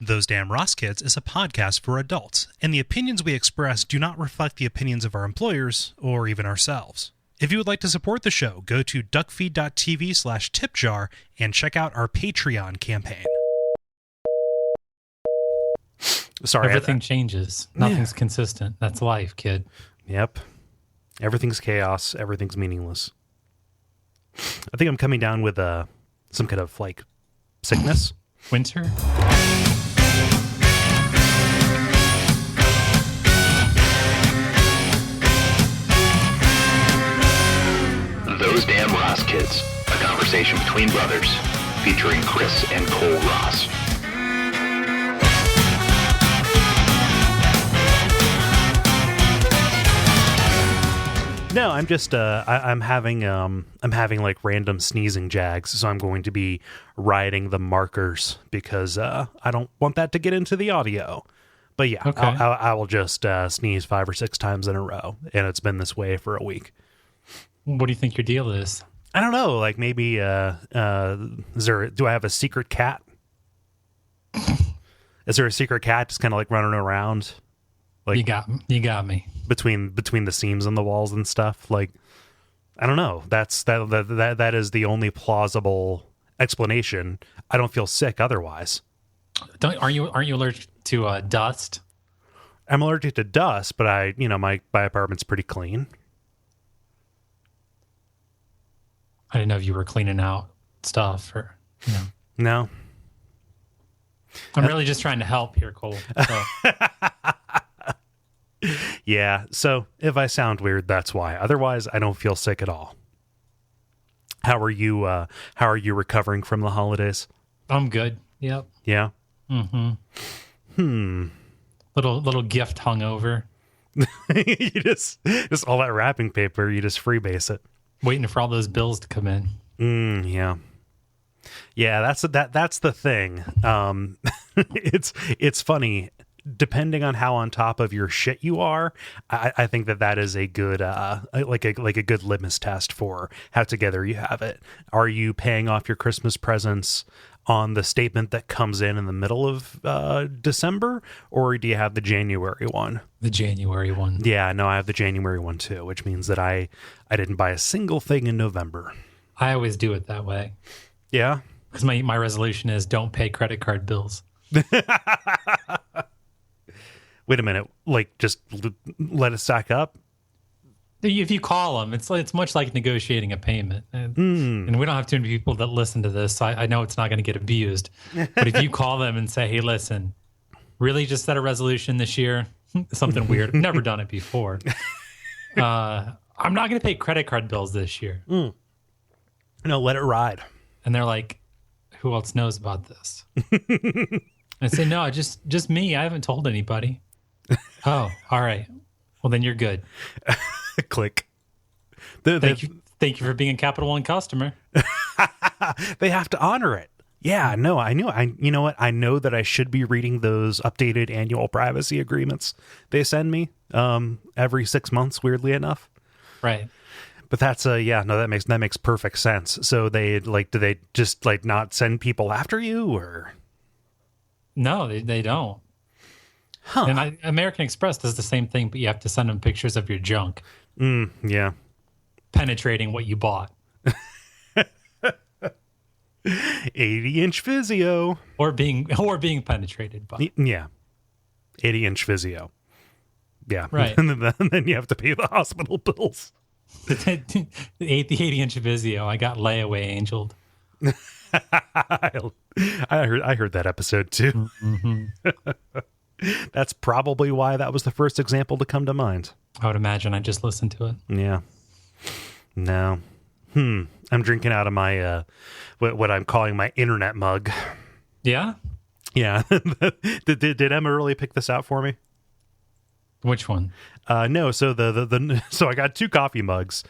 Those Damn Ross Kids is a podcast for adults, and the opinions we express do not reflect the opinions of our employers or even ourselves. If you would like to support the show, go to Duckfeed.tv/tipjar and check out our Patreon campaign. Sorry, everything changes. Nothing's consistent. That's life, kid. Yep. Everything's chaos. Everything's meaningless. I think I'm coming down with some kind of like sickness. Winter? Those Damn Ross Kids, a conversation between brothers, featuring Kris and Kole Ross. No, I'm just I'm having like random sneezing jags, so I'm going to be riding the markers because I don't want that to get into the audio. But yeah, okay. I will just sneeze 5 or 6 times in a row, and it's been this way for a week. What do you think your deal is? I don't know. Like maybe do I have a secret cat? Is there a secret cat just kind of like running around? Like you got me between the seams on the walls and stuff. Like I don't know. That is the only plausible explanation. I don't feel sick otherwise. Aren't you allergic to dust? I'm allergic to dust, but my apartment's pretty clean. I didn't know if you were cleaning out stuff or No. I'm really just trying to help here, Kole. So. Yeah, so if I sound weird, that's why. Otherwise, I don't feel sick at all. How are you recovering from the holidays? I'm good. Yep. Yeah. Mm-hmm. Little gift hungover. You just all that wrapping paper, you just freebase it. Waiting for all those bills to come in. Yeah. Yeah, that's the thing. It's funny. Depending on how on top of your shit you are, I think that is a good like a good litmus test for how together you have it. Are you paying off your Christmas presents on the statement that comes in the middle of December, or do you have the January one? The January one. Yeah, no, I have the January one too, which means that I didn't buy a single thing in November. I always do it that way. Yeah? Because my resolution is don't pay credit card bills. Wait a minute, like just let it stack up? If you call them, it's much like negotiating a payment. And we don't have too many people that listen to this, so I know it's not going to get abused. But if you call them and say, hey, listen, really just set a resolution this year, something weird. I've never done it before. I'm not going to pay credit card bills this year. No, let it ride. And they're like, who else knows about this? I say, no, just me. I haven't told anybody. Oh, all right. Well, then you're good. Click. Thank you for being a Capital One customer. They have to honor it. Yeah, no, you know what? I know that I should be reading those updated annual privacy agreements they send me every 6 months, weirdly enough. Right. But that's that makes perfect sense. So do they just like not send people after you, or? No, they don't. Huh. And American Express does the same thing, but you have to send them pictures of your junk. Yeah. Penetrating what you bought. 80-inch Vizio. Or being penetrated by. Yeah. 80-inch Vizio. Yeah. Right. And then you have to pay the hospital bills. The 80-inch Vizio. I got layaway angeled. I heard that episode too. Mm-hmm. That's probably why that was the first example to come to mind. I would imagine I just listened to it. Yeah. No. I'm drinking out of my what I'm calling my internet mug. Yeah? Yeah. Did Emma really pick this out for me? Which one? No. So so I got 2 coffee mugs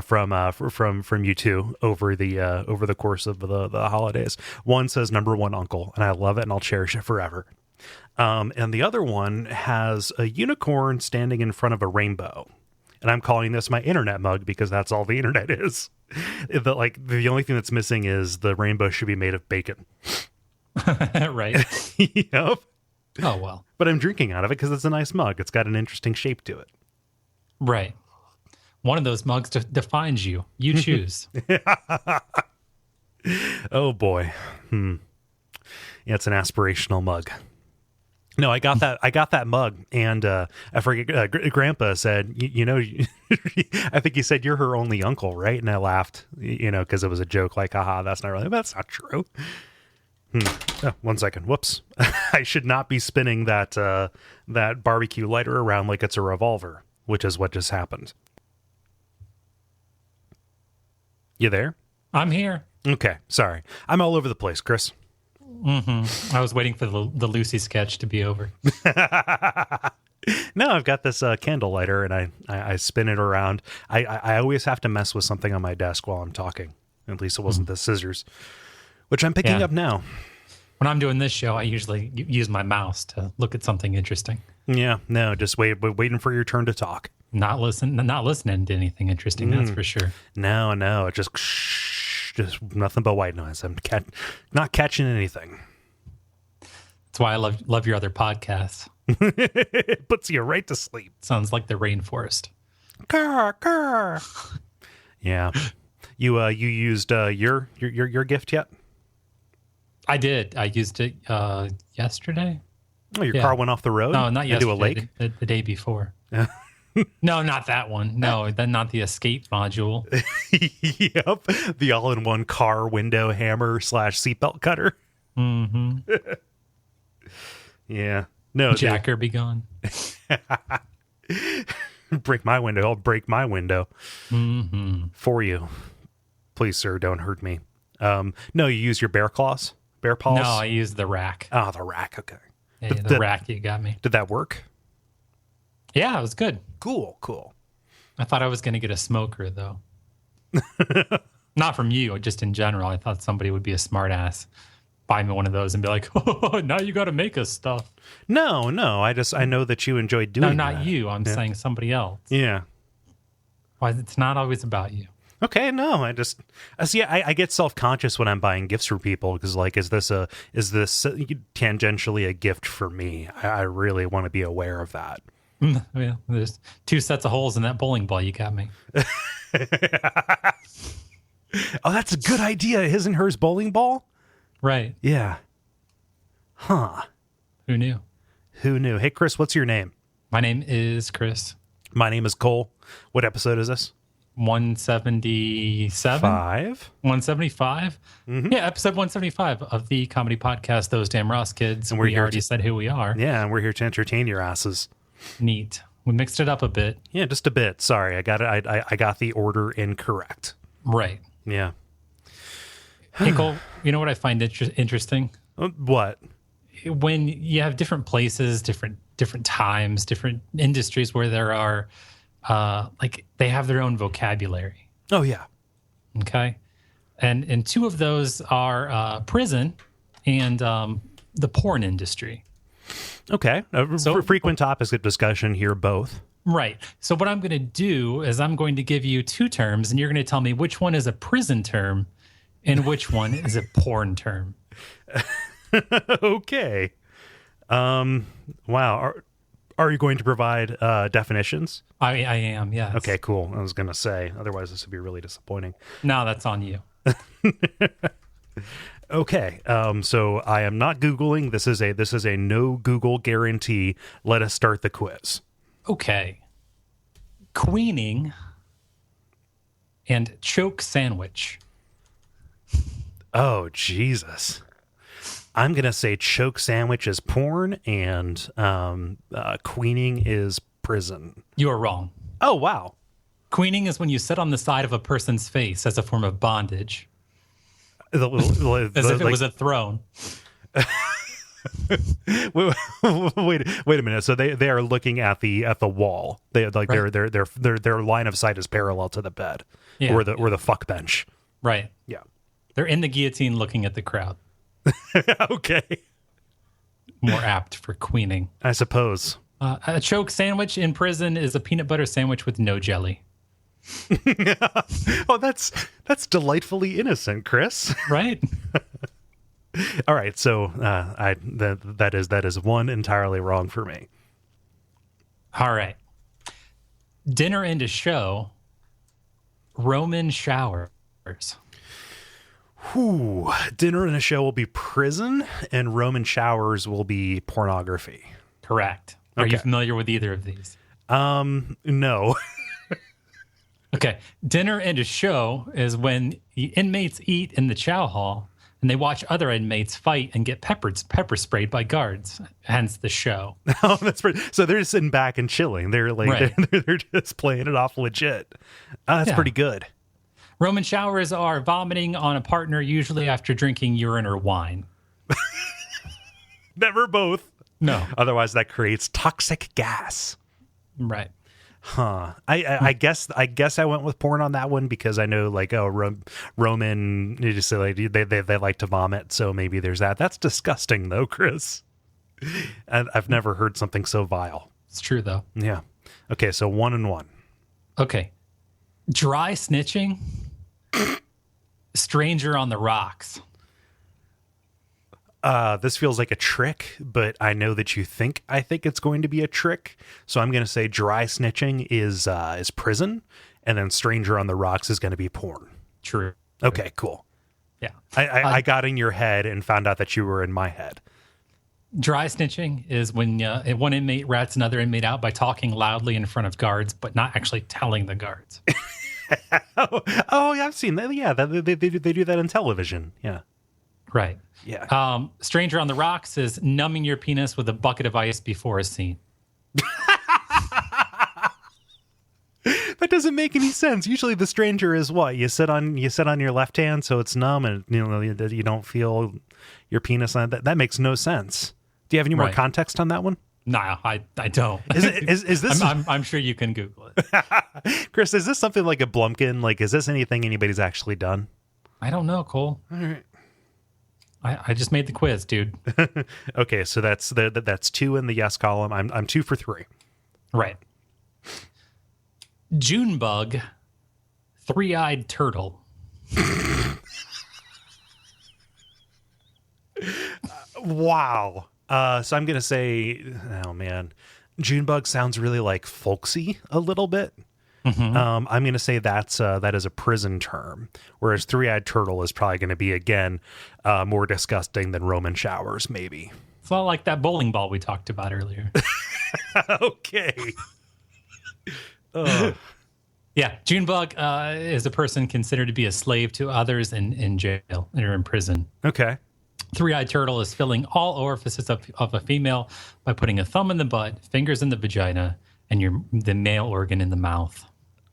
from you two over the course of the holidays. One says number 1 uncle, and I love it, and I'll cherish it forever. And the other one has a unicorn standing in front of a rainbow. And I'm calling this my internet mug because that's all the internet is. The only thing that's missing is the rainbow should be made of bacon. Right. Yep. Oh, well. But I'm drinking out of it because it's a nice mug. It's got an interesting shape to it. Right. One of those mugs defines you. You choose. Oh, boy. Yeah, it's an aspirational mug. No, I got that mug, and I forget. Grandpa said, "You know," I think he said, "You're her only uncle, right?" And I laughed, because it was a joke. Like, haha, that's not true. Oh, 1 second. Whoops. I should not be spinning that barbecue lighter around like it's a revolver, which is what just happened. You there? I'm here. Okay, sorry. I'm all over the place, Chris. I was waiting for the Lucy sketch to be over. No, I've got this candle lighter, and I spin it around. I always have to mess with something on my desk while I'm talking. At least it wasn't the scissors, which I'm picking up now. When I'm doing this show, I usually use my mouse to look at something interesting. Yeah, no, just waiting for your turn to talk. Not listening to anything interesting, that's for sure. No, it's just nothing but white noise. I'm not catching anything. That's why I love your other podcasts. It puts you right to sleep. Sounds like the rainforest. Grr. Yeah. You used your gift yet? I did. I used it yesterday. Oh, your car went off the road? No, not yesterday. Into a lake? The day before. No, not that one. No, not the escape module. Yep. The all-in-one car window hammer / seatbelt cutter. Mm-hmm. Yeah. No. Jacker be gone. Break my window. I'll break my window for you. Please, sir, don't hurt me. No, you use your bear paws? No, I used the rack. Oh, the rack. Okay. Yeah, the rack you got me. Did that work? Yeah, it was good. Cool. I thought I was going to get a smoker, though. Not from you, just in general. I thought somebody would be a smart ass, buy me one of those and be like, oh, now you got to make us stuff. No. I know that you enjoyed doing that. No, not you. I'm saying somebody else. Yeah. Why? It's not always about you. Okay, no, I get self-conscious when I'm buying gifts for people because, like, is this tangentially a gift for me? I really want to be aware of that. Yeah, there's 2 sets of holes in that bowling ball you got me. Oh, that's a good idea. His and hers bowling ball? Right. Yeah. Huh. Who knew? Hey, Chris, what's your name? My name is Kris. My name is Kole. What episode is this? 177? 175? Mm-hmm. Yeah, episode 175 of the comedy podcast, Those Damn Ross Kids. And we already said who we are. Yeah, and we're here to entertain your asses. Neat. We mixed it up a bit. Yeah, just a bit. Sorry, I got it. I got the order incorrect. Right. Yeah. Hey, Kole, you know what I find interesting? What? When you have different places, different times, different industries where there are, they have their own vocabulary. Oh, yeah. Okay. And 2 of those are prison and the porn industry. Okay. So, frequent topics of discussion here, both. Right. So what I'm going to do is I'm going to give you 2 terms, and you're going to tell me which one is a prison term and which one is a porn term. Okay. Wow. Are you going to provide definitions? I am, yes. Okay, cool. I was going to say, otherwise this would be really disappointing. No, that's on you. Okay. So I am not Googling. This is a no Google guarantee. Let us start the quiz. Okay. Queening and choke sandwich. Oh, Jesus. I'm going to say choke sandwich is porn and queening is prison. You are wrong. Oh, wow. Queening is when you sit on the side of a person's face as a form of bondage. As if it was a throne. Wait a minute. So they are looking at the wall. They like right. their line of sight is parallel to the bed, or the fuck bench. Right. Yeah. They're in the guillotine looking at the crowd. Okay. More apt for queening, I suppose. A choke sandwich in prison is a peanut butter sandwich with no jelly. Oh, that's delightfully innocent, Chris. Right? All right, so that is one entirely wrong for me. All right. Dinner and a show, Roman showers. Whew. Dinner and a show will be prison, and Roman showers will be pornography. Correct. Are Okay. you familiar with either of these? No. Okay. Dinner and a show is when the inmates eat in the chow hall and they watch other inmates fight and get pepper sprayed by guards. Hence the show. Oh, that's pretty. So they're just sitting back and chilling. They're like Right. they're just playing it off legit. That's Yeah. pretty good. Roman showers are vomiting on a partner, usually after drinking urine or wine. Never both. No. Otherwise, that creates toxic gas. Right. Huh. I guess I went with porn on that one because I know like Roman you just say like they like to vomit, so maybe there's that. That's disgusting though, Chris. I've never heard something so vile. It's true, though. Yeah. Okay, so 1 and 1. Okay. Dry snitching, stranger on the rocks. This feels like a trick, but I know that I think it's going to be a trick. So I'm going to say dry snitching is prison, and then stranger on the rocks is going to be porn. True. Okay, cool. Yeah. I got in your head and found out that you were in my head. Dry snitching is when one inmate rats another inmate out by talking loudly in front of guards, but not actually telling the guards. Oh, yeah, I've seen that. Yeah, they do that on television. Yeah. Right. Yeah. Stranger on the rocks is numbing your penis with a bucket of ice before a scene. That doesn't make any sense. Usually the stranger is what? You sit on your left hand so it's numb and you don't feel your penis on it. That makes no sense. Do you have any more Right. context on that one? No, I don't. Is this I'm sure you can Google it. Chris, is this something like a Blumpkin? Like, is this anything anybody's actually done? I don't know, Cole. All right. I just made the quiz, dude. Okay, so that's 2 in the yes column. I'm 2 for 3. Right. June bug, three-eyed turtle. Wow. So I'm gonna say, oh man, Junebug sounds really like folksy a little bit. I'm gonna say that is a prison term, whereas three-eyed turtle is probably gonna be again more disgusting than Roman showers, maybe. It's not like that bowling ball we talked about earlier. Okay. Yeah, Junebug is a person considered to be a slave to others in jail or in prison. Okay. Three-eyed turtle is filling all orifices of a female by putting a thumb in the butt, fingers in the vagina, and the male organ in the mouth.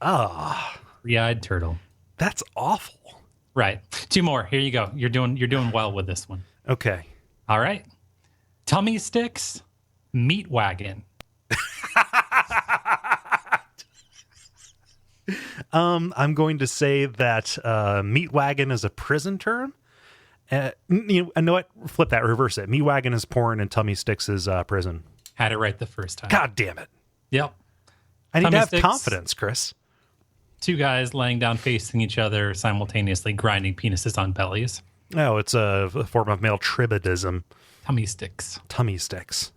Ah, Three-eyed turtle. that's awful. Right. 2 more. Here you go. You're doing well with this one. Okay. All right. Tummy sticks, meat wagon. I'm going to say that meat wagon is a prison term. I know what? Flip that, reverse it. Meat wagon is porn and tummy sticks is prison. Had it right the first time. God damn it. Yep. I need Tummy to have sticks. confidence, Chris. 2 guys laying down facing each other, simultaneously grinding penises on bellies. Oh, it's a form of male tribadism. Tummy sticks. Tummy sticks.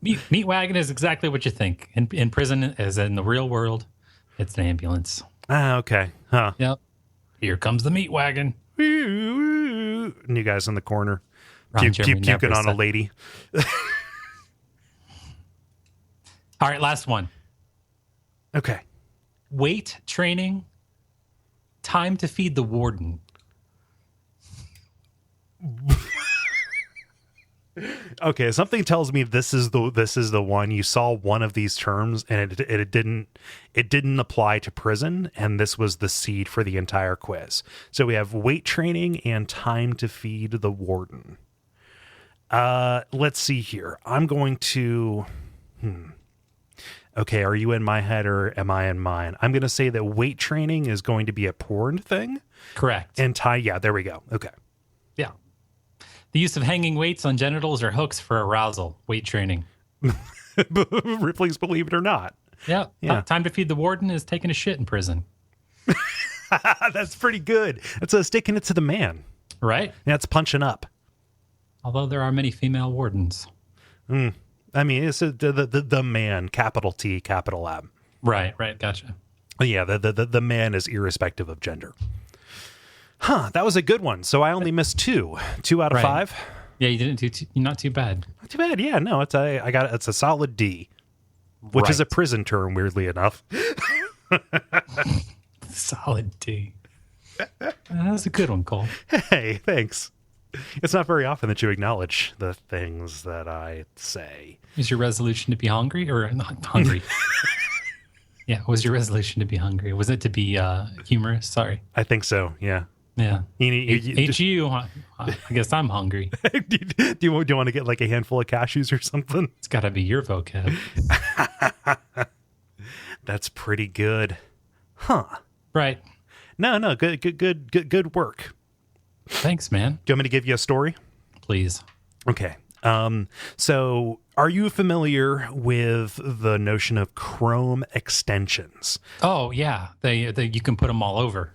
Meat wagon is exactly what you think. In prison, as in the real world, it's an ambulance. Ah, okay. Huh. Yep. Here comes the meat wagon. And you guys in the corner Ron Jeremy puking never on a said- lady. All right, last one. Okay. Weight training. Time to feed the warden. Okay, something tells me this is the one. You saw one of these terms and it didn't apply to prison, and this was the seed for the entire quiz. So we have weight training and time to feed the warden. Let's see here. I'm going to Okay, are you in my head or am I in mine? I'm going to say that weight training is going to be a porn thing. Correct. And yeah, there we go. Okay. Yeah. The use of hanging weights on genitals or hooks for arousal. Weight training. Please believe it or not. Yeah. Yeah. Time to feed the warden is taking a shit in prison. That's pretty good. That's sticking it to the man. Right? That's punching up. Although there are many female wardens. I mean, it's the man, capital T, capital M. Right. Gotcha. Yeah, the man is irrespective of gender. Huh, that was a good one. So I only missed 2 out of 5. Yeah, you didn't do not too bad. Not too bad. Yeah, no, it's a solid D, which is a prison term, weirdly enough. Solid D. That was a good one, Cole. Hey, thanks. It's not very often that you acknowledge the things that I say. Is your resolution to be hungry or not hungry? Yeah, was your resolution to be hungry? Was it to be humorous? Sorry. I think so, yeah. Yeah. Ain't you? I guess I'm hungry. do you want to get like a handful of cashews or something? It's got to be your vocab. That's pretty good. Huh. Right. No, good work. Thanks, man. Do you want me to give you a story? Please. Okay. So are you familiar with the notion of Chrome extensions? Oh, yeah. They you can put them all over.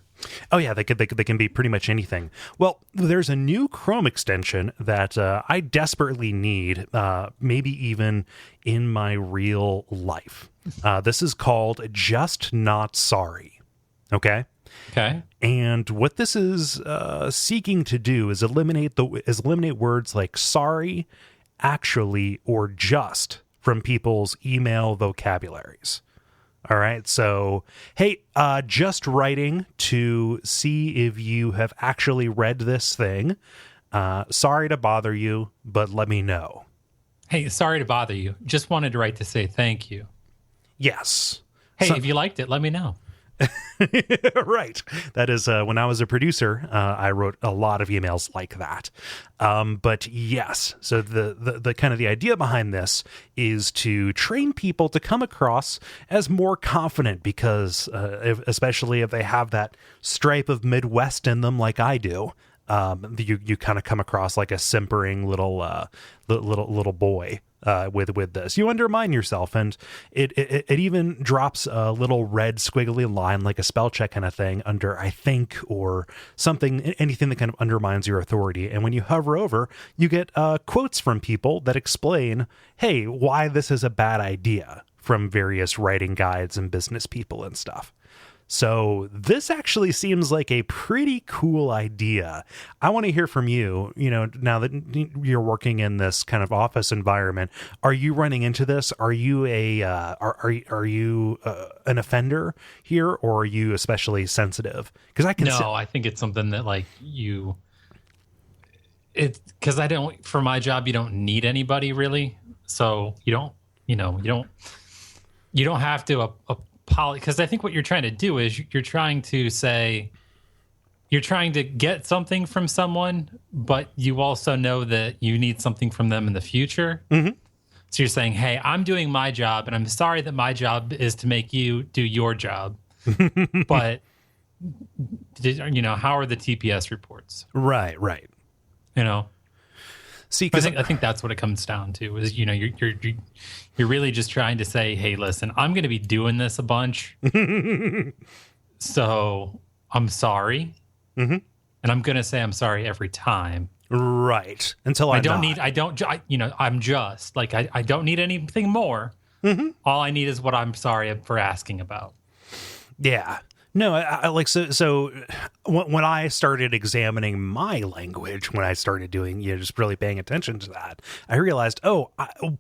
Oh, yeah, they can be pretty much anything. Well, there's a new Chrome extension that I desperately need, maybe even in my real life. This is called Just Not Sorry. Okay? Okay. And what this is seeking to do is eliminate words like sorry, actually, or just from people's email vocabularies. All right. So, hey, just writing to see if you have actually read this thing. Sorry to bother you, but let me know. Hey, sorry to bother you. Just wanted to write to say thank you. Yes. Hey, if you liked it, let me know. Right. That is when I was a producer, I wrote a lot of emails like that. But yes, so the kind of the idea behind this is to train people to come across as more confident because especially if they have that stripe of Midwest in them like I do. You kind of come across like a simpering little boy with this. You undermine yourself, and it even drops a little red squiggly line like a spell check kind of thing under I think or something, anything that kind of undermines your authority. And when you hover over, you get quotes from people that explain, hey, why this is a bad idea from various writing guides and business people and stuff. So this actually seems like a pretty cool idea. I want to hear from you, now that you're working in this kind of office environment, are you running into this? Are you are you an offender here, or are you especially sensitive? Because I think it's something that because for my job, you don't need anybody really. So you don't have to because I think what you're trying to do is you're trying to get something from someone, but you also know that you need something from them in the future. Mm-hmm. So you're saying, hey, I'm doing my job, and I'm sorry that my job is to make you do your job. But, how are the TPS reports? Right. See, I think that's what it comes down to is, you're really just trying to say, hey, listen, I'm going to be doing this a bunch. So I'm sorry. Mm-hmm. And I'm going to say I'm sorry every time. Right. Until I'm just like, I don't need anything more. Mm-hmm. All I need is what I'm sorry for asking about. Yeah. No, I like so when I started examining my language, when I started doing, just really paying attention to that, I realized,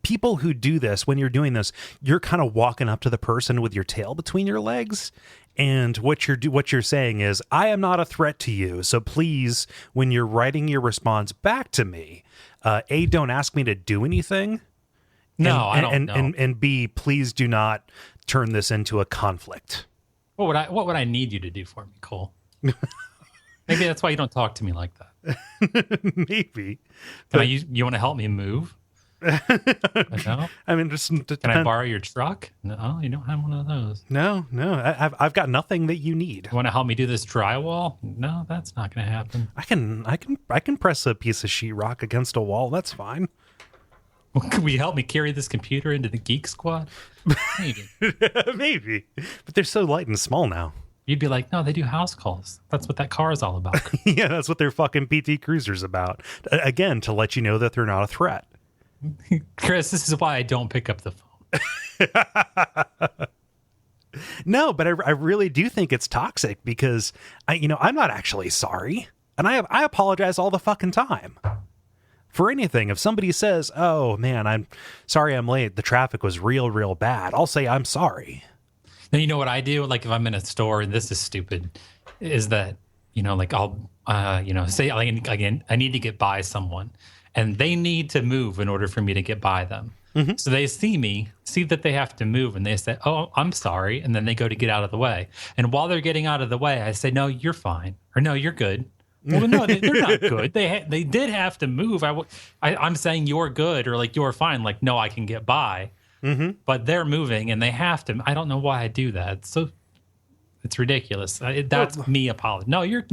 people who do this, when you're doing this, you're kind of walking up to the person with your tail between your legs. And what you're saying is, I am not a threat to you. So please, when you're writing your response back to me, A, don't ask me to do anything. No, I don't know. And B, please do not turn this into a conflict. What would I need you to do for me, Cole? Maybe that's why you don't talk to me like that. Maybe. You want to help me move? No? I mean, just can I borrow your truck? No, you don't have one of those. No. I've got nothing that you need. You want to help me do this drywall? No, that's not going to happen. I can press a piece of sheetrock against a wall. That's fine. Well, can we help me carry this computer into the Geek Squad? Maybe. Maybe. But they're so light and small now. You'd be like, no, they do house calls. That's what that car is all about. Yeah, that's what their fucking PT Cruiser's about. Again, to let you know that they're not a threat. Chris, this is why I don't pick up the phone. No, but I really do think it's toxic because I'm not actually sorry. And I apologize all the fucking time for anything. If somebody says, oh man, I'm sorry I'm late, the traffic was real bad, I'll say I'm sorry. Now, you know what I do? Like if I'm in a store, and this is stupid, is that, like I'll, say again, I need to get by someone and they need to move in order for me to get by them. Mm-hmm. So they see that they have to move, and they say, oh, I'm sorry. And then they go to get out of the way. And while they're getting out of the way, I say, no, you're fine. Or no, you're good. Well, no, they're not good. They did have to move. I'm saying you're good, or like you're fine. Like, no, I can get by. Mm-hmm. But they're moving and they have to. I don't know why I do that. It's ridiculous. That's me apologizing. No, you're.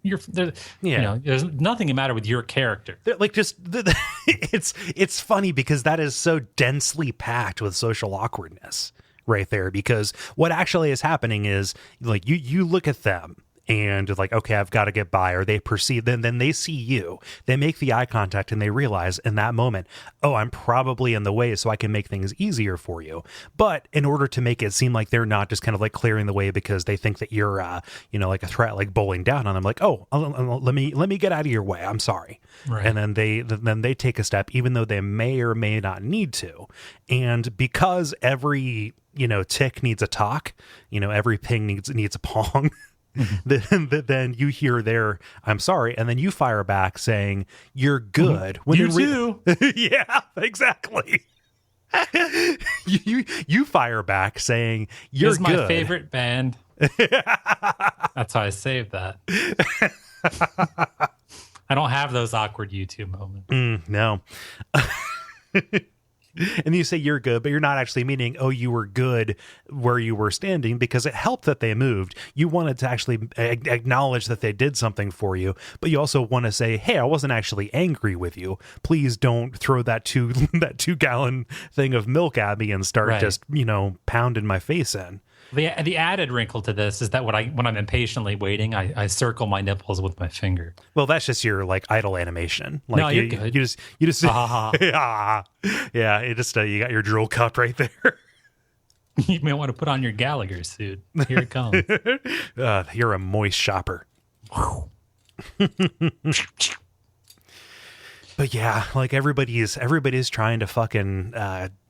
Yeah. There's nothing the matter with your character. Like it's funny because that is so densely packed with social awkwardness right there. Because what actually is happening is like you look at them. And like, okay, I've got to get by, or they perceive, then they see you, they make the eye contact, and they realize in that moment, oh, I'm probably in the way, so I can make things easier for you. But in order to make it seem like they're not just kind of like clearing the way because they think that you're, like a threat, like bowling down on them, like, oh, let me get out of your way, I'm sorry. Right. And then they take a step, even though they may or may not need to. And because every tick needs a talk, every ping needs a pong. Mm-hmm. Then you hear their I'm sorry, and then you fire back saying you're good. When you too. Yeah, exactly. you fire back saying you're this is good. My favorite band. That's how I saved that. I don't have those awkward YouTube moments. No. And you say you're good, but you're not actually meaning, oh, you were good where you were standing because it helped that they moved. You wanted to actually acknowledge that they did something for you, but you also want to say, hey, I wasn't actually angry with you. Please don't throw that 2-gallon thing of milk at me and start just, pounding my face in. The added wrinkle to this is that when I'm impatiently waiting, I circle my nipples with my finger. Well, that's just your like idle animation. Like, no, you're good. You just yeah. It just you got your drool cup right there. You may want to put on your Gallagher suit. Here it comes. You're a moist shopper. But yeah, like everybody's trying to fucking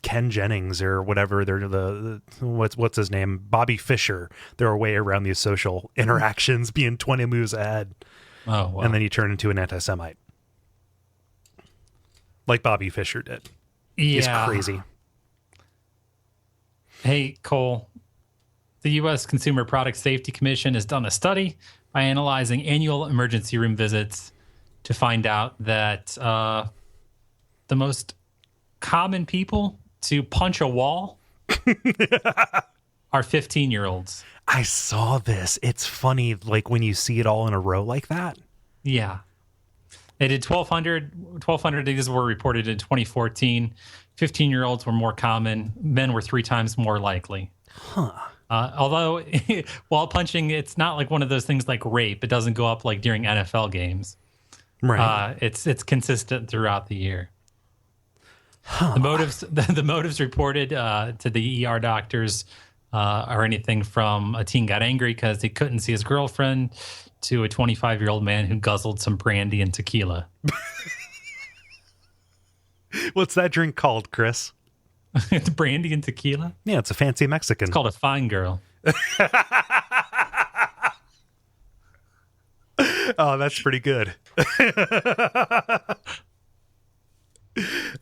Ken Jennings or whatever. They're the what's his name, Bobby Fischer. They're way around these social interactions, being 20 moves ahead. Oh, wow. And then you turn into an anti-Semite, like Bobby Fischer did. Yeah, he's crazy. Hey, Kole, the U.S. Consumer Product Safety Commission has done a study by analyzing annual emergency room visits to find out that the most common people to punch a wall are 15-year-olds. I saw this. It's funny, like when you see it all in a row like that. Yeah. They did 1,200 these were reported in 2014. 15-year-olds were more common. Men were 3 times more likely. Huh. Although wall punching, it's not like one of those things like rape. It doesn't go up like during NFL games. Right. It's consistent throughout the year. Huh. The motives reported to the ER doctors are anything from a teen got angry because he couldn't see his girlfriend to a 25-year-old man who guzzled some brandy and tequila. What's that drink called, Chris? It's brandy and tequila? Yeah, it's a fancy Mexican. It's called a fine girl. Oh, that's pretty good.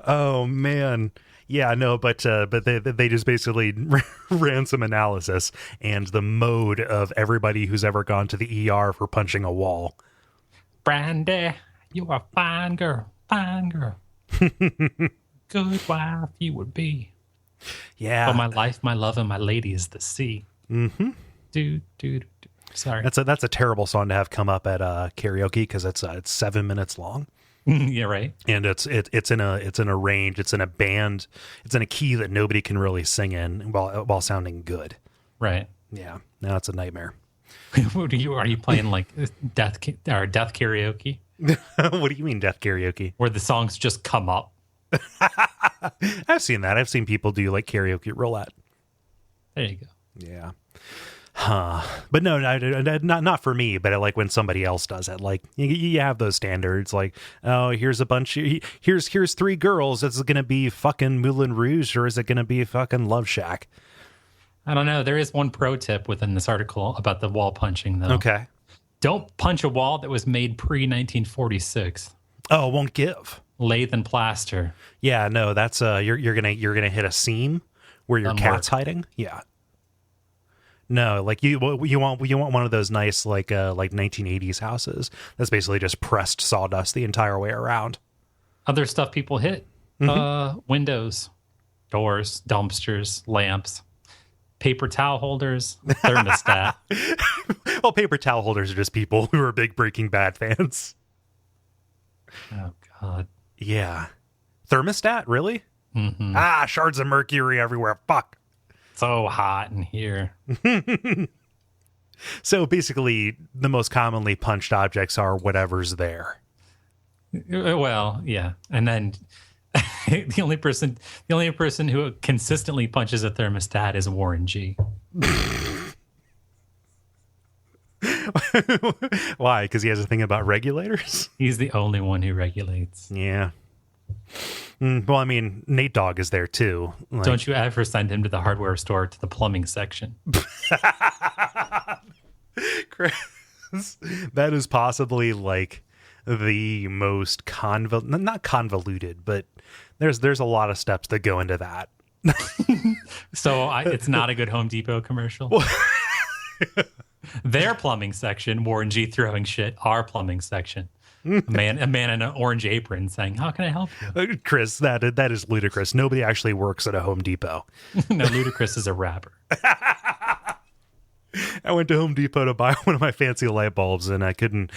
Oh man, yeah, no, but they just basically ran some analysis and the mode of everybody who's ever gone to the ER for punching a wall. Brandy, you are a fine girl, good wife you would be. Yeah, but my life, my love, and my lady is the sea. Mm-hmm. Do. Sorry, that's a terrible song to have come up at karaoke because it's 7 minutes long. Yeah, right. And it's in a range, it's in a band, it's in a key that nobody can really sing in while sounding good. Right. Yeah. Now it's a nightmare. Are you playing like death karaoke? What do you mean death karaoke? Where the songs just come up. I've seen that. I've seen people do like karaoke roulette. There you go. Yeah. But no, not for me, but I like when somebody else does it. Like you have those standards, like, oh, here's a bunch, here's 3 girls. Is it going to be fucking Moulin Rouge or is it going to be fucking Love Shack? I don't know. There is one pro tip within this article about the wall punching, though. Okay. Don't punch a wall that was made pre-1946. Oh, it won't give. Lathe and plaster. Yeah, no, that's you're gonna hit a seam where your cat's hiding. Yeah. No, like you want one of those nice like 1980s houses that's basically just pressed sawdust the entire way around. Other stuff people hit: windows, doors, dumpsters, lamps, paper towel holders, thermostat. Well, paper towel holders are just people who are big Breaking Bad fans. Oh God. Yeah. Thermostat, really? Mm-hmm. Ah, shards of mercury everywhere. Fuck. So hot in here. So basically, the most commonly punched objects are whatever's there. Well, yeah, and then the only person who consistently punches a thermostat is Warren G. Why? Because he has a thing about regulators? He's the only one who regulates. Yeah. Well, I mean, Nate Dogg is there too. Like, don't you ever send him to the hardware store to the plumbing section. Chris, that is possibly like the most not convoluted, but there's a lot of steps that go into that. So it's not a good Home Depot commercial. Their plumbing section, Warren G throwing shit. Our plumbing section, a man in an orange apron saying, "How can I help you?" Chris, that is ludicrous. Nobody actually works at a Home Depot. No, Ludacris is a rapper. I went to Home Depot to buy one of my fancy light bulbs, and I couldn't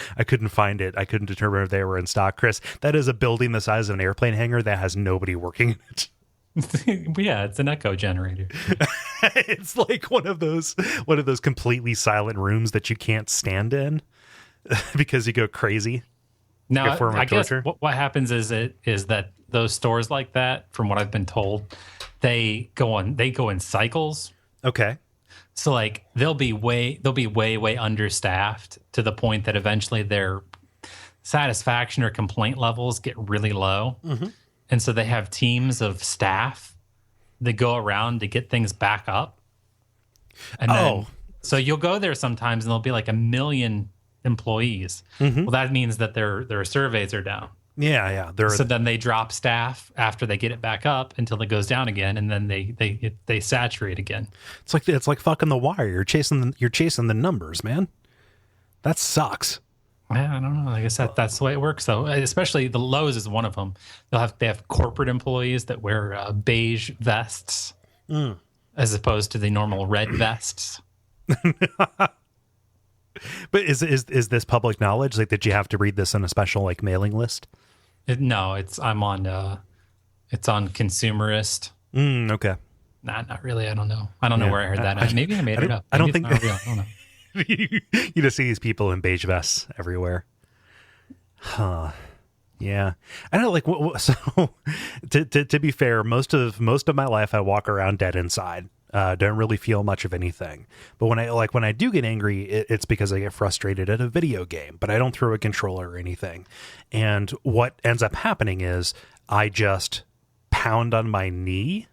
find it. I couldn't determine if they were in stock. Chris, that is a building the size of an airplane hangar that has nobody working in it. Yeah, it's an echo generator. It's like one of those completely silent rooms that you can't stand in because you go crazy. Now, I guess what happens is that those stores like that, from what I've been told, they go in cycles. Okay. So like they'll be way understaffed to the point that eventually their satisfaction or complaint levels get really low. Mm-hmm. And so they have teams of staff that go around to get things back up. And then, so you'll go there sometimes and there'll be like 1 million employees. Mm-hmm. Well, that means that their surveys are down. Yeah. So then they drop staff after they get it back up until it goes down again, and then they saturate again. It's like fucking The Wire. You're chasing the numbers, man. That sucks. I don't know. I guess that's the way it works, though. Especially the Lowe's is one of them. They have corporate employees that wear beige vests as opposed to the normal red vests. But is this public knowledge? Like, did you have to read this on a special like mailing list? No, it's on Consumerist. Okay. Nah, not really. I don't know. I don't know where I heard that. Maybe I made it up. I don't think it's not real. I don't know. You just see these people in beige vests everywhere. Huh. Yeah. I don't like so to be fair, most of my life I walk around dead inside. Don't really feel much of anything. But when I do get angry, it's because I get frustrated at a video game, but I don't throw a controller or anything. And what ends up happening is I just pound on my knee.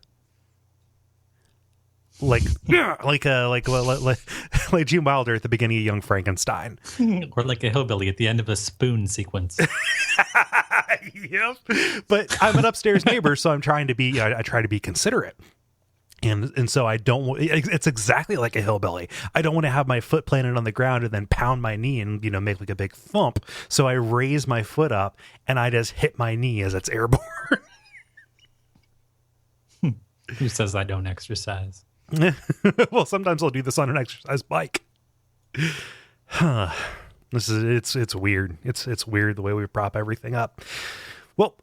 Like Gene Wilder at the beginning of Young Frankenstein, or like a hillbilly at the end of a Spoon sequence. Yep. But I'm an upstairs neighbor, so I try to be considerate, and so I don't. It's exactly like a hillbilly. I don't want to have my foot planted on the ground and then pound my knee and make like a big thump. So I raise my foot up and I just hit my knee as it's airborne. Who says I don't exercise? Well, sometimes I'll do this on an exercise bike. It's weird. It's weird the way we prop everything up. Well,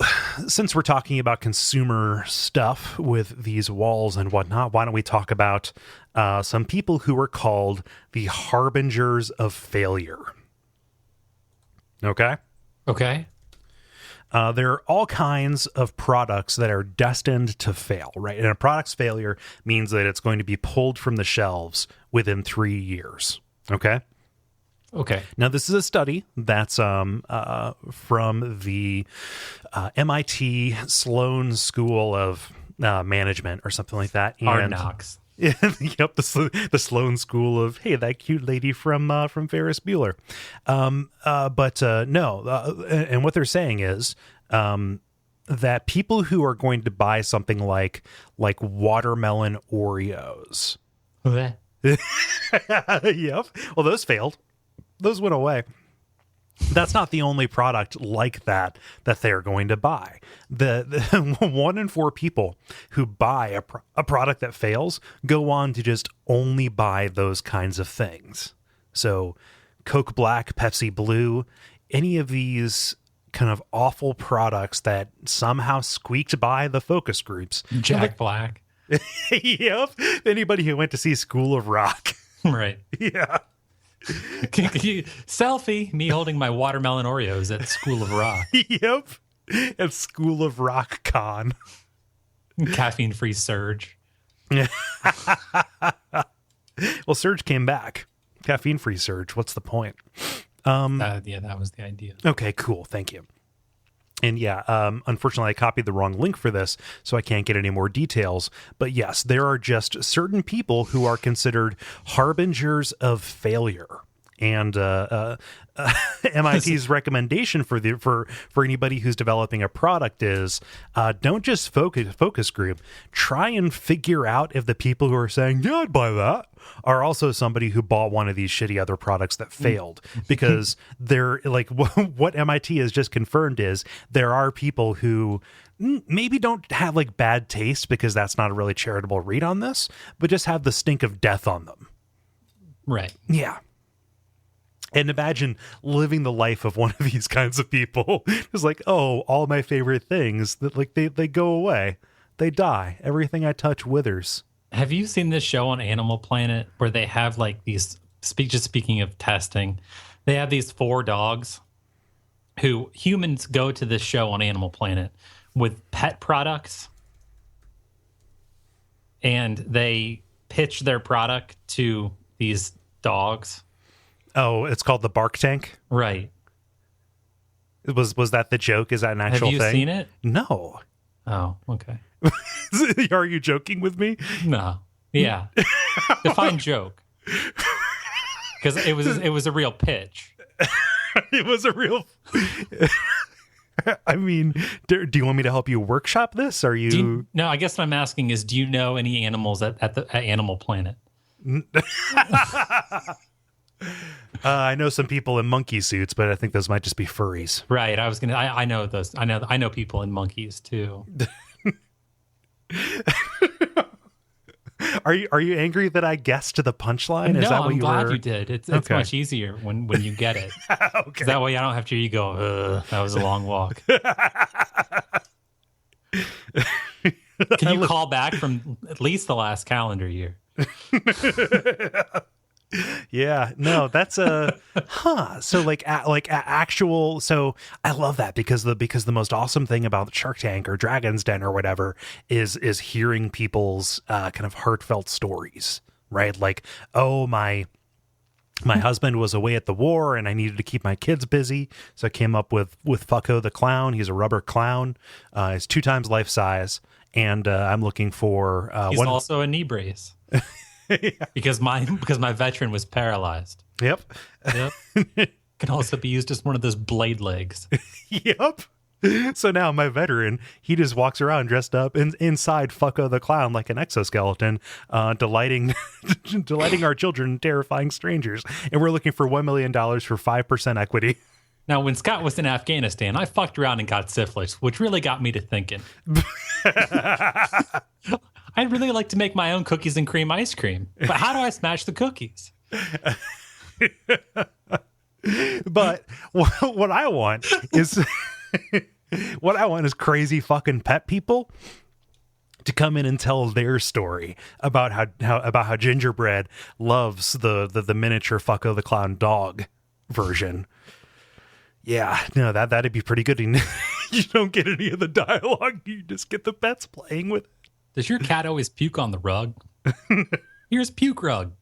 since we're talking about consumer stuff with these walls and whatnot, why don't we talk about some people who are called the Harbingers of Failure? Okay? Okay. There are all kinds of products that are destined to fail, right? And a product's failure means that it's going to be pulled from the shelves within 3 years. Okay? Okay. Now, this is a study that's from the MIT Sloan School of Management or something like that. Hard Knocks. Yep, the Sloan School of, hey, that cute lady from Ferris Bueller. And what they're saying is that people who are going to buy something like watermelon Oreos. Okay. Yep. Well, those failed. Those went away. That's not the only product like that they're going to buy. The 1 in 4 people who buy a product that fails go on to just only buy those kinds of things. So Coke Black, Pepsi Blue, any of these kind of awful products that somehow squeaked by the focus groups. Jack Black. Yep. Anybody who went to see School of Rock. Right. Yeah. Selfie, me holding my watermelon Oreos at School of Rock. Yep. At School of Rock Con. Caffeine-free Surge. Well, Surge came back. Caffeine-free Surge. What's the point? Yeah, that was the idea. Okay, cool. Thank you. And yeah, unfortunately, I copied the wrong link for this, so I can't get any more details. But yes, there are just certain people who are considered harbingers of failure. And MIT's recommendation for anybody who's developing a product is don't just focus group. Try and figure out if the people who are saying, yeah, I'd buy that, are also somebody who bought one of these shitty other products that failed. Because they're like, what MIT has just confirmed is there are people who maybe don't have like bad taste, because that's not a really charitable read on this, but just have the stink of death on them. Right. Yeah. And imagine living the life of one of these kinds of people. It's like, oh, all my favorite things that like they go away. They die. Everything I touch withers. Have you seen this show on Animal Planet where they have like these, just speaking of testing, they have these 4 dogs who humans go to this show on Animal Planet with pet products, and they pitch their product to these dogs. Oh, it's called the Bark Tank? Right. Was that the joke? Is that an actual thing? Have you seen it? No. Oh, okay. Are you joking with me? No. Yeah. Define joke. Because it was a real pitch. It was a real... I mean, do you want me to help you workshop this? Are you... No, I guess what I'm asking is, do you know any animals at Animal Planet? I know some people in monkey suits, but I think those might just be furries. Right. I know those. I know people in monkeys too. Are you angry that I guessed the punchline? No, Is that what I'm glad were... you did. It's Okay. much easier when you get it. Okay. That way I don't have to hear you go, that was a long walk. Can you call back from at least the last calendar year? Yeah, no, that's a So actual. So I love that because the most awesome thing about Shark Tank or Dragon's Den or whatever is hearing people's kind of heartfelt stories, right? Like, oh, my husband was away at the war and I needed to keep my kids busy, so I came up with Fucko the clown. He's a rubber clown. He's 2 times life size, and I'm looking for He's also a knee brace. Yeah. Because my veteran was paralyzed. Yep. Can also be used as one of those blade legs. Yep. So now my veteran, he just walks around dressed up inside Fucko the clown like an exoskeleton, delighting our children, terrifying strangers. And we're looking for $1 million for 5% equity. Now, when Scott was in Afghanistan, I fucked around and got syphilis, which really got me to thinking. I'd really like to make my own cookies and cream ice cream, but how do I smash the cookies? But what I want is What I want is crazy fucking pet people to come in and tell their story about how Gingerbread loves the miniature Fucko the Clown dog version. Yeah, no, that'd be pretty good. You don't get any of the dialogue; you just get the pets playing with it. Does your cat always puke on the rug? Here's puke rug.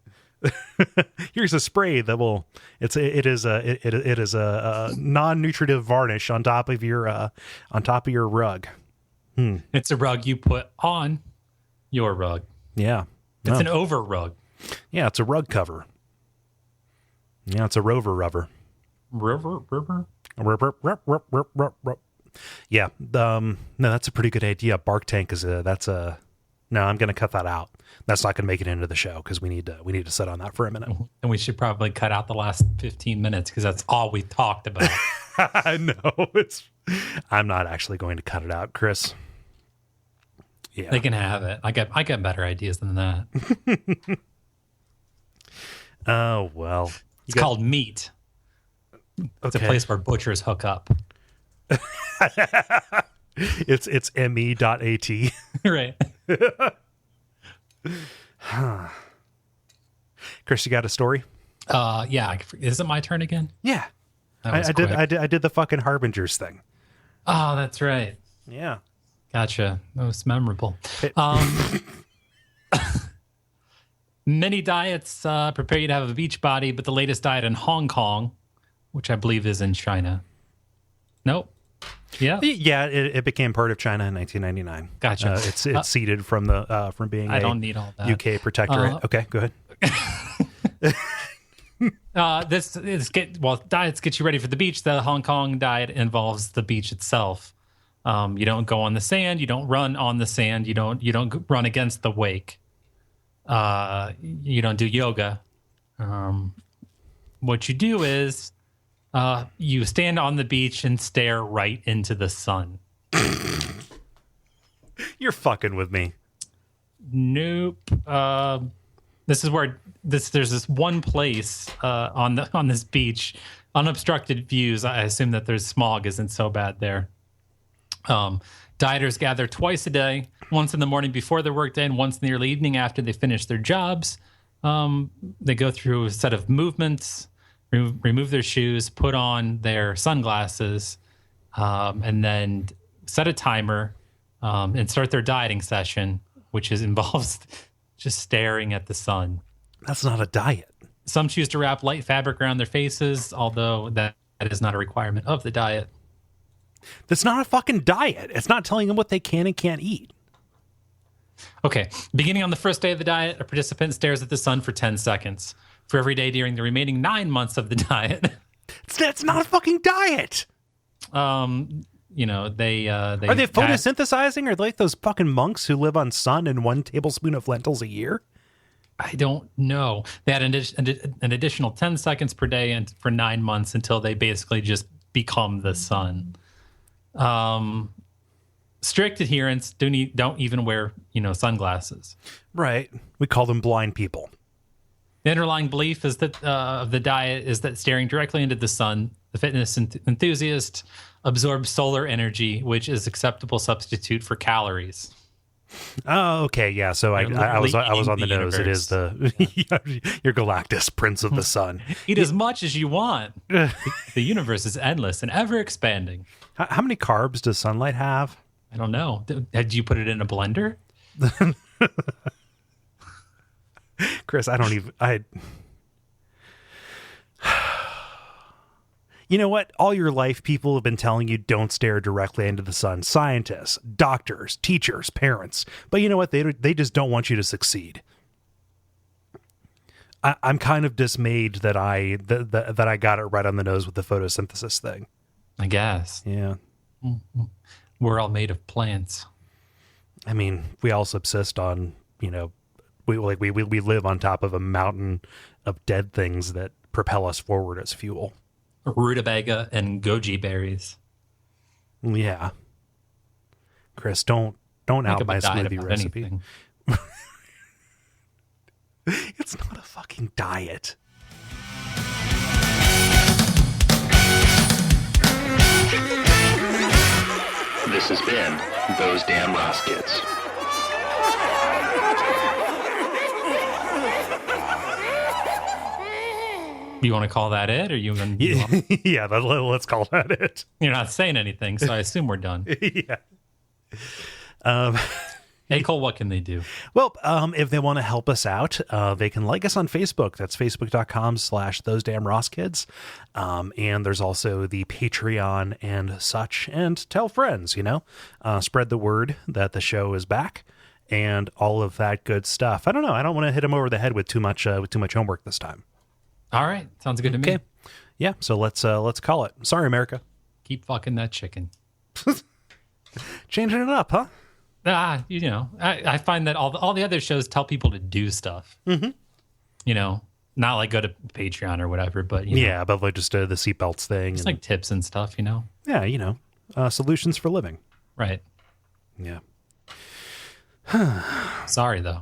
Here's a spray that will. It is a non-nutritive varnish on top of your rug. It's a rug you put on your rug. Yeah, It's an over rug. Yeah, it's a rug cover. Yeah, it's a rover rubber. River. Yeah. No, that's a pretty good idea. Bark Tank is no, I'm going to cut that out. That's not going to make it into the show because we need to sit on that for a minute. And we should probably cut out the last 15 minutes because that's all we talked about. No, I'm not actually going to cut it out, Chris. Yeah, they can have it. I got better ideas than that. Oh well, it's called Meat. It's a place where butchers hook up. It's me.at. Right. Chris, you got a story? Yeah. Is it my turn again? Yeah. I did the fucking Harbingers thing. Oh, that's right. Yeah. Gotcha. Most memorable. Many diets prepare you to have a beach body, but the latest diet in Hong Kong, which I believe is in China. Nope. Yeah. Yeah, it became part of China in 1999. Gotcha. It's ceded from being I don't need all that. UK protectorate. Okay, go ahead. Diets get you ready for the beach. The Hong Kong diet involves the beach itself. You don't go on the sand. You don't run on the sand. You don't run against the wake. You don't do yoga. What you do is you stand on the beach and stare right into the sun. You're fucking with me. Nope. This is where there's this one place on this beach, unobstructed views. I assume that there's smog isn't so bad there. Dieters gather twice a day, once in the morning before their workday and once in the early evening after they finish their jobs. They go through a set of movements, remove their shoes, put on their sunglasses, and then set a timer and start their dieting session, which involves just staring at the sun. That's not a diet. Some choose to wrap light fabric around their faces, although that is not a requirement of the diet. That's not a fucking diet. It's not telling them what they can and can't eat. Okay. Beginning on the first day of the diet, a participant stares at the sun for 10 seconds. For every day during the remaining 9 months of the diet. That's not a fucking diet. They are they photosynthesizing? Are they like those fucking monks who live on sun and 1 tablespoon of lentils a year? I don't know. They had an additional 10 seconds per day and for 9 months until they basically just become the sun. Strict adherents don't even wear, sunglasses. Right. We call them blind people. The underlying belief is that of the diet is that staring directly into the sun, the fitness enthusiast absorbs solar energy, which is acceptable substitute for calories. Oh, okay, yeah. So I was on the nose. It is your Galactus, Prince of the Sun. Eat as much as you want. The universe is endless and ever expanding. How many carbs does sunlight have? I don't know. Did you put it in a blender? Chris, You know what? All your life, people have been telling you don't stare directly into the sun. Scientists, doctors, teachers, parents. But you know what? They just don't want you to succeed. I'm kind of dismayed that I got it right on the nose with the photosynthesis thing. I guess. Yeah. We're all made of plants. I mean, we all subsist on, we live on top of a mountain of dead things that propel us forward as fuel. Rutabaga and goji berries. Yeah. Chris, don't out my smoothie recipe. It's not a fucking diet. This has been Those Damn Ross Kids. You want to call that it, or you? Yeah, let's call that it. You're not saying anything, so I assume we're done. Yeah. Hey, Cole, what can they do? Well, if they want to help us out, they can like us on Facebook. That's facebook.com/Those Damn Ross Kids. And there's also the Patreon and such. And tell friends, spread the word that the show is back and all of that good stuff. I don't know. I don't want to hit them over the head with too much homework this time. All right. Sounds good to me. Yeah. So let's call it. Sorry, America. Keep fucking that chicken. Changing it up, huh? I find that all the other shows tell people to do stuff. Mm-hmm. Not like go to Patreon or whatever, but but like just the seatbelts thing. It's like tips and stuff, Yeah, solutions for living. Right. Yeah. Sorry though.